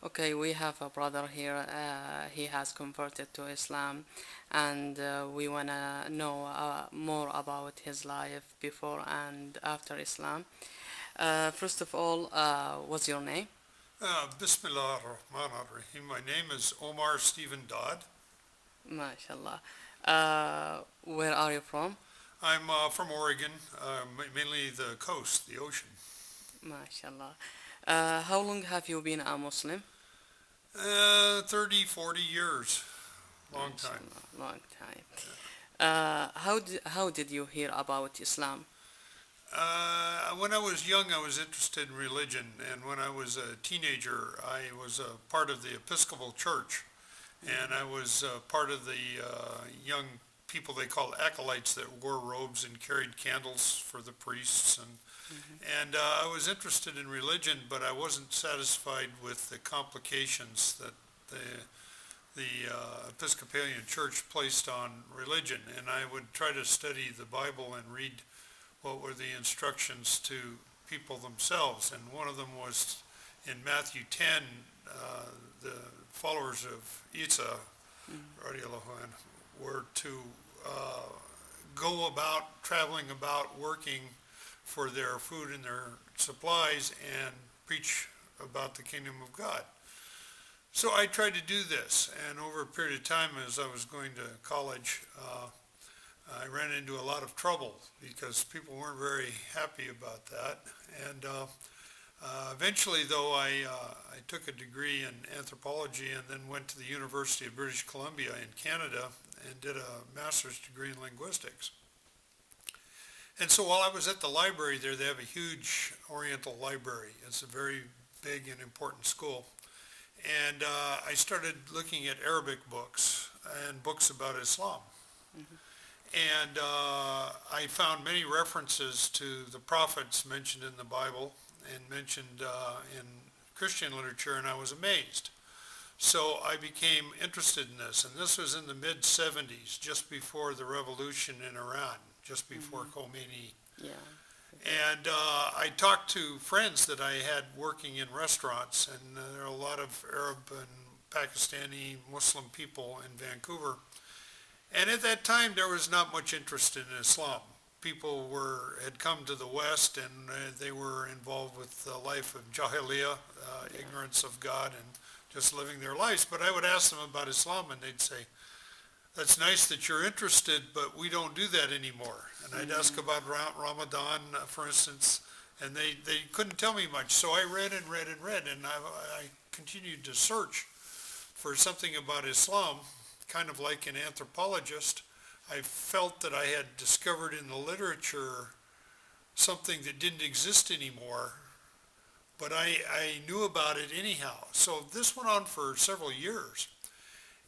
Okay, we have a brother here. He has converted to Islam, and we wanna know more about his life before and after Islam. First of all, what's your name? Bismillah ar-Rahman ar-Rahim. My name is Omar Stephen Dodd. MashaAllah. Where are you from? I'm from Oregon, mainly the coast, the ocean. MashaAllah. How long have you been a Muslim? 30, 40 years. Long time. MashaAllah, long time. How did you hear about Islam? When I was young, I was interested in religion, and when I was a teenager, I was a part of the Episcopal Church, and I was part of the young people they called acolytes that wore robes and carried candles for the priests, Mm-hmm. and I was interested in religion, but I wasn't satisfied with the complications that the Episcopalian Church placed on religion, and I would try to study the Bible and read what were the instructions to people themselves. And one of them was in Matthew 10, the followers of Isa, radiallahu anh, were to uh, go about, traveling about, working for their food and their supplies and preach about the kingdom of God. So I tried to do this, and over a period of time as I was going to college, I ran into a lot of trouble because people weren't very happy about that. And eventually, though, I took a degree in anthropology and then went to the University of British Columbia in Canada and did a master's degree in linguistics. And so while I was at the library there, they have a huge Oriental library. It's a very big and important school. And I started looking at Arabic books and books about Islam. Mm-hmm. And I found many references to the prophets mentioned in the Bible and mentioned in Christian literature, and I was amazed. So I became interested in this, and this was in the mid-70s, just before the revolution in Iran, just before Mm-hmm. Khomeini. Yeah. And I talked to friends that I had working in restaurants, and there are a lot of Arab and Pakistani Muslim people in Vancouver. And at that time, there was not much interest in Islam. People had come to the West, and they were involved with the life of Jahiliyyah, Yeah. ignorance of God, and just living their lives. But I would ask them about Islam, and they'd say, "That's nice that you're interested, but we don't do that anymore." And I'd ask Mm-hmm. about Ramadan, for instance, and they couldn't tell me much. So I read and read and read, and I continued to search for something about Islam, kind of like an anthropologist. I felt that I had discovered in the literature something that didn't exist anymore, but I knew about it anyhow. So this went on for several years.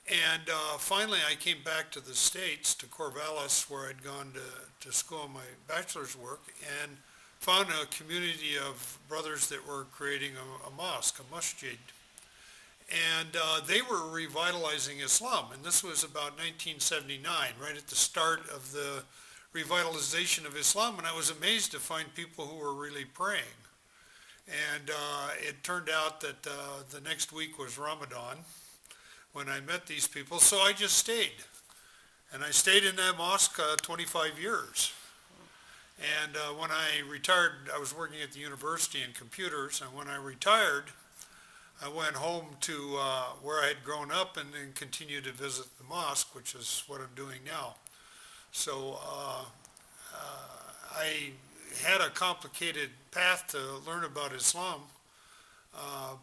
And finally, I came back to the States, to Corvallis, where I'd gone to school on my bachelor's work, and found a community of brothers that were creating a mosque, a masjid. And they were revitalizing Islam. And this was about 1979, right at the start of the revitalization of Islam. And I was amazed to find people who were really praying. And it turned out that the next week was Ramadan when I met these people. So I just stayed. And I stayed in that mosque 25 years. And when I retired, I was working at the university in computers. And when I retired, I went home to where I had grown up and then continued to visit the mosque, which is what I'm doing now. So I had a complicated path to learn about Islam,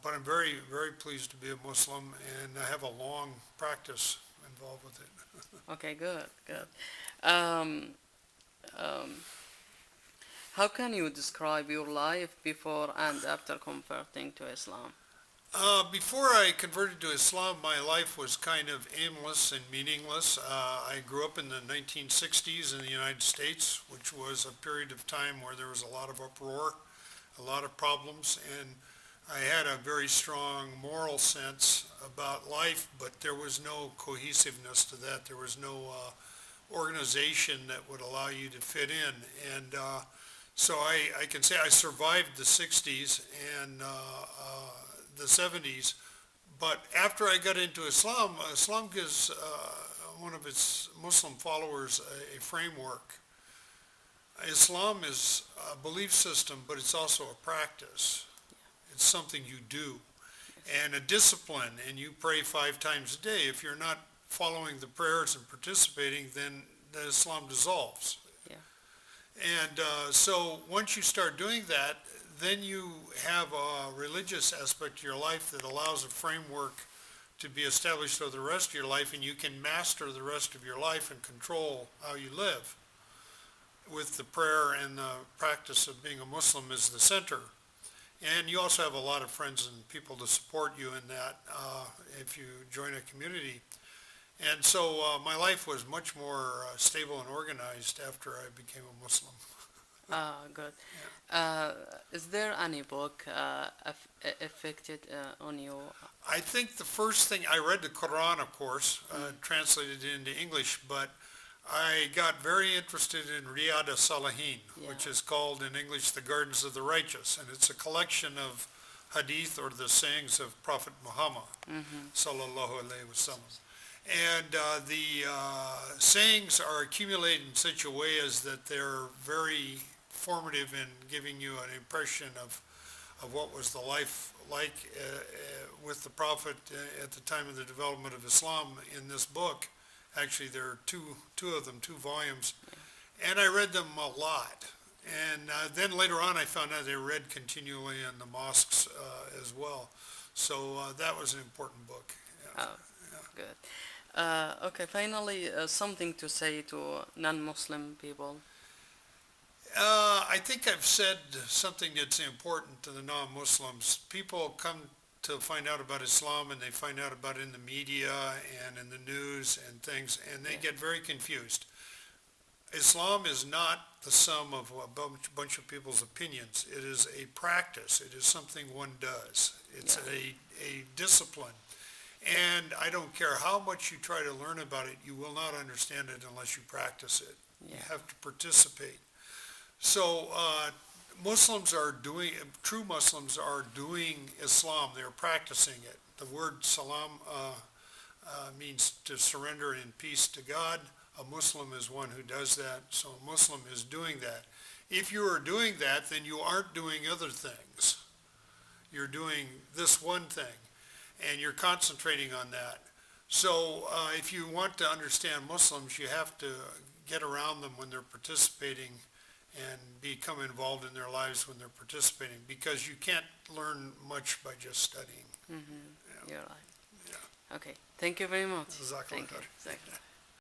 but I'm very, very pleased to be a Muslim, and I have a long practice involved with it. Okay, good, good. Um, um, how can you describe your life before and after converting to Islam? Before I converted to Islam, my life was kind of aimless and meaningless. I grew up in the 1960s in the United States, which was a period of time where there was a lot of uproar, a lot of problems, and I had a very strong moral sense about life, but there was no cohesiveness to that. There was no organization that would allow you to fit in. And so I can say I survived the 60s and the 70s, But after I got into Islam, Islam gives one of its Muslim followers a framework. Islam is a belief system, but it's also a practice. It's something you do, and a discipline, and you pray 5 times a day. If you're not following the prayers and participating, then the Islam dissolves. Yeah. And so once you start doing that, then you have a religious aspect to your life that allows a framework to be established for the rest of your life, and you can master the rest of your life and control how you live with the prayer and the practice of being a Muslim as the center. And you also have a lot of friends and people to support you in that if you join a community. And so my life was much more stable and organized after I became a Muslim. Good. Yeah. Is there any book affected on you? I think the first thing, I read the Quran, of course, translated into English, but I got very interested in Riyadh al-Salihin, which is called in English the Gardens of the Righteous, and it's a collection of hadith, or the sayings of Prophet Muhammad, sallallahu alaihi wasallam. And the sayings are accumulated in such a way as that they're very formative in giving you an impression of what was the life like with the Prophet at the time of the development of Islam in this book. Actually, there are two of them, 2 volumes, and I read them a lot. And then later on I found out they read continually in the mosques as well. So that was an important book. Yeah. Oh, good. Okay, finally, something to say to non-Muslim people. I think I've said something that's important to the non-Muslims. People come to find out about Islam, and they find out about it in the media and in the news and things, and they get very confused. Islam is not the sum of a bunch of people's opinions. It is a practice. It is something one does. It's a discipline. And I don't care how much you try to learn about it, you will not understand it unless you practice it. You have to participate. So true Muslims are doing Islam. They're practicing it. The word salam means to surrender in peace to God. A Muslim is one who does that. So a Muslim is doing that. If you are doing that, then you aren't doing other things. You're doing this one thing, and you're concentrating on that. So if you want to understand Muslims, you have to get around them when they're participating and become involved in their lives when they're participating, because you can't learn much by just studying. You're right. Okay, thank you very much. Jazakallah Thank you. khair. Thank you.